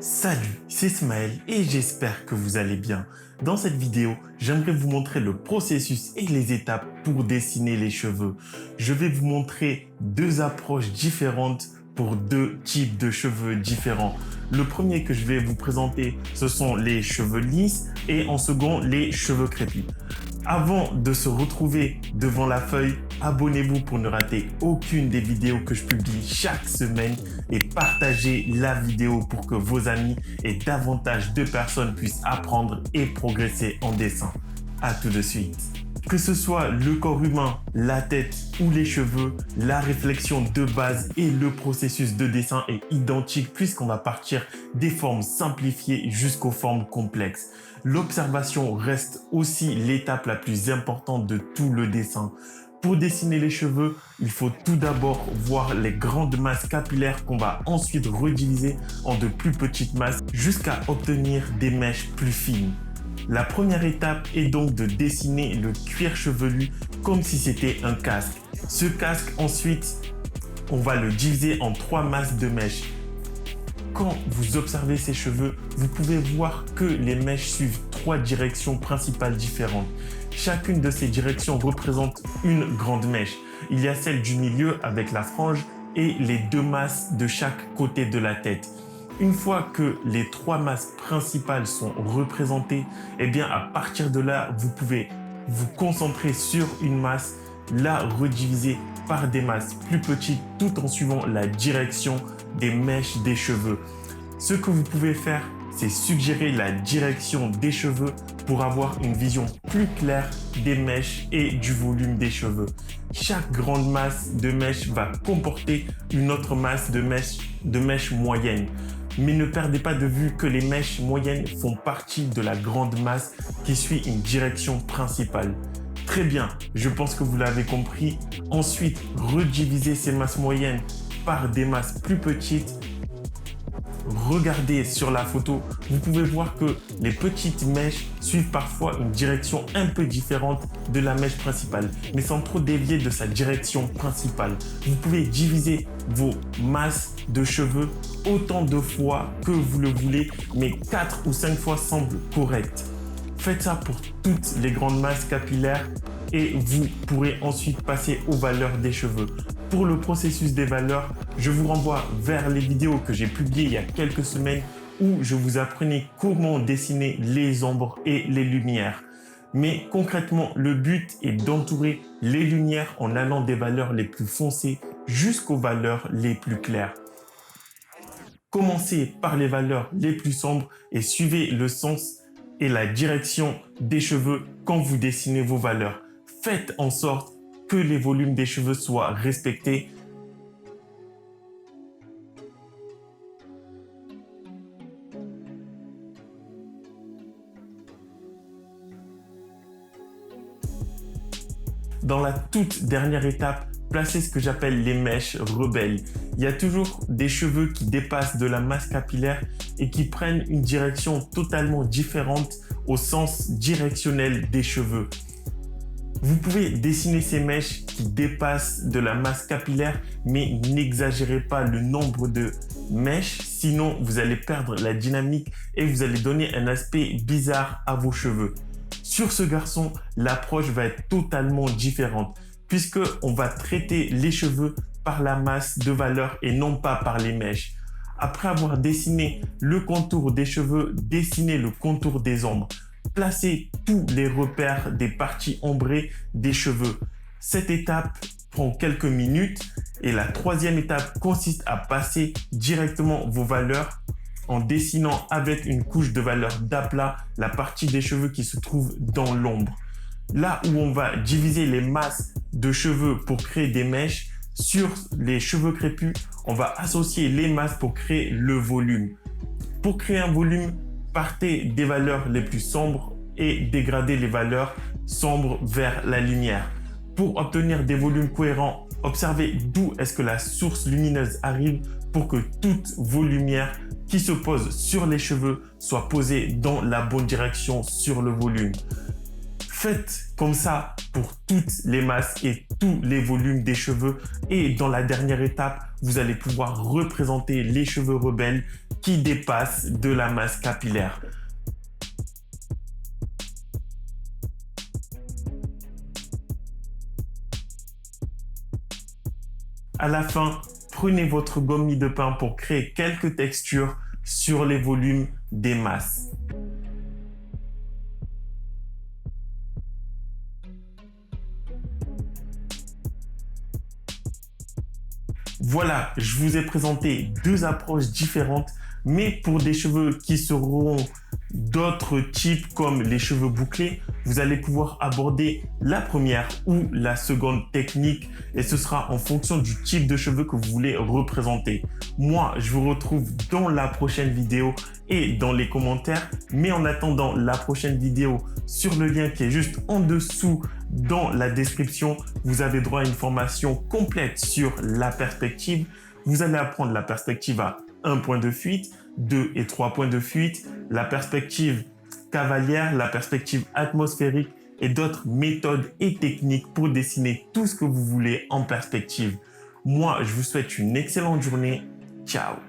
Salut, c'est Smaël et j'espère que vous allez bien. Dans cette vidéo, j'aimerais vous montrer le processus et les étapes pour dessiner les cheveux. Je vais vous montrer deux approches différentes pour deux types de cheveux différents. Le premier que je vais vous présenter, ce sont les cheveux lisses et en second, les cheveux crépus. Avant de se retrouver devant la feuille, abonnez-vous pour ne rater aucune des vidéos que je publie chaque semaine et partagez la vidéo pour que vos amis et davantage de personnes puissent apprendre et progresser en dessin. À tout de suite. Que ce soit le corps humain, la tête ou les cheveux, la réflexion de base et le processus de dessin est identique puisqu'on va partir des formes simplifiées jusqu'aux formes complexes. L'observation reste aussi l'étape la plus importante de tout le dessin. Pour dessiner les cheveux, il faut tout d'abord voir les grandes masses capillaires qu'on va ensuite rediviser en de plus petites masses jusqu'à obtenir des mèches plus fines. La première étape est donc de dessiner le cuir chevelu comme si c'était un casque. Ce casque, ensuite, on va le diviser en 3 masses de mèches. Quand vous observez ces cheveux, vous pouvez voir que les mèches suivent 3 directions principales différentes. Chacune de ces directions représente une grande mèche. Il y a celle du milieu avec la frange et les 2 masses de chaque côté de la tête. Une fois que les 3 masses principales sont représentées, eh bien à partir de là, vous pouvez vous concentrer sur une masse, la rediviser par des masses plus petites tout en suivant la direction des mèches des cheveux. Ce que vous pouvez faire, c'est suggérer la direction des cheveux pour avoir une vision plus claire des mèches et du volume des cheveux. Chaque grande masse de mèches va comporter une autre masse de mèches moyennes. Mais ne perdez pas de vue que les mèches moyennes font partie de la grande masse qui suit une direction principale. Très bien, je pense que vous l'avez compris. Ensuite, redivisez ces masses moyennes par des masses plus petites. Regardez sur la photo, vous pouvez voir que les petites mèches suivent parfois une direction un peu différente de la mèche principale, mais sans trop dévier de sa direction principale. Vous pouvez diviser vos masses de cheveux autant de fois que vous le voulez, mais 4 ou 5 fois semble correct. Faites ça pour toutes les grandes masses capillaires et vous pourrez ensuite passer aux valeurs des cheveux. Pour le processus des valeurs, je vous renvoie vers les vidéos que j'ai publiées il y a quelques semaines où je vous apprenais comment dessiner les ombres et les lumières. Mais concrètement, le but est d'entourer les lumières en allant des valeurs les plus foncées jusqu'aux valeurs les plus claires. Commencez par les valeurs les plus sombres et suivez le sens et la direction des cheveux quand vous dessinez vos valeurs. Faites en sorte que les volumes des cheveux soient respectés. Dans la toute dernière étape, placez ce que j'appelle les mèches rebelles. Il y a toujours des cheveux qui dépassent de la masse capillaire et qui prennent une direction totalement différente au sens directionnel des cheveux. Vous pouvez dessiner ces mèches qui dépassent de la masse capillaire, mais n'exagérez pas le nombre de mèches, sinon vous allez perdre la dynamique et vous allez donner un aspect bizarre à vos cheveux. Sur ce garçon, l'approche va être totalement différente puisqu'on va traiter les cheveux par la masse de valeur et non pas par les mèches. Après avoir dessiné le contour des cheveux, dessinez le contour des ombres. Placez tous les repères des parties ombrées des cheveux. Cette étape prend quelques minutes et la troisième étape consiste à passer directement vos valeurs en dessinant avec une couche de valeur d'aplat la partie des cheveux qui se trouve dans l'ombre. Là où on va diviser les masses de cheveux pour créer des mèches, sur les cheveux crépus, on va associer les masses pour créer le volume. Pour créer un volume, partez des valeurs les plus sombres et dégradez les valeurs sombres vers la lumière. Pour obtenir des volumes cohérents, observez d'où est-ce que la source lumineuse arrive pour que toutes vos lumières qui se posent sur les cheveux soient posées dans la bonne direction sur le volume. Faites comme ça pour toutes les masses et tous les volumes des cheveux. Et dans la dernière étape, vous allez pouvoir représenter les cheveux rebelles qui dépassent de la masse capillaire. À la fin, prenez votre gomme mie de pain pour créer quelques textures sur les volumes des masses. Voilà, je vous ai présenté deux approches différentes, mais pour des cheveux qui seront d'autres types comme les cheveux bouclés, vous allez pouvoir aborder la première ou la seconde technique et ce sera en fonction du type de cheveux que vous voulez représenter. Moi, je vous retrouve dans la prochaine vidéo et dans les commentaires, mais en attendant la prochaine vidéo sur le lien qui est juste en dessous dans la description, vous avez droit à une formation complète sur la perspective. Vous allez apprendre la perspective à 1 point de fuite, 2 et 3 points de fuite, la perspective cavalière, la perspective atmosphérique et d'autres méthodes et techniques pour dessiner tout ce que vous voulez en perspective. Moi, je vous souhaite une excellente journée. Ciao!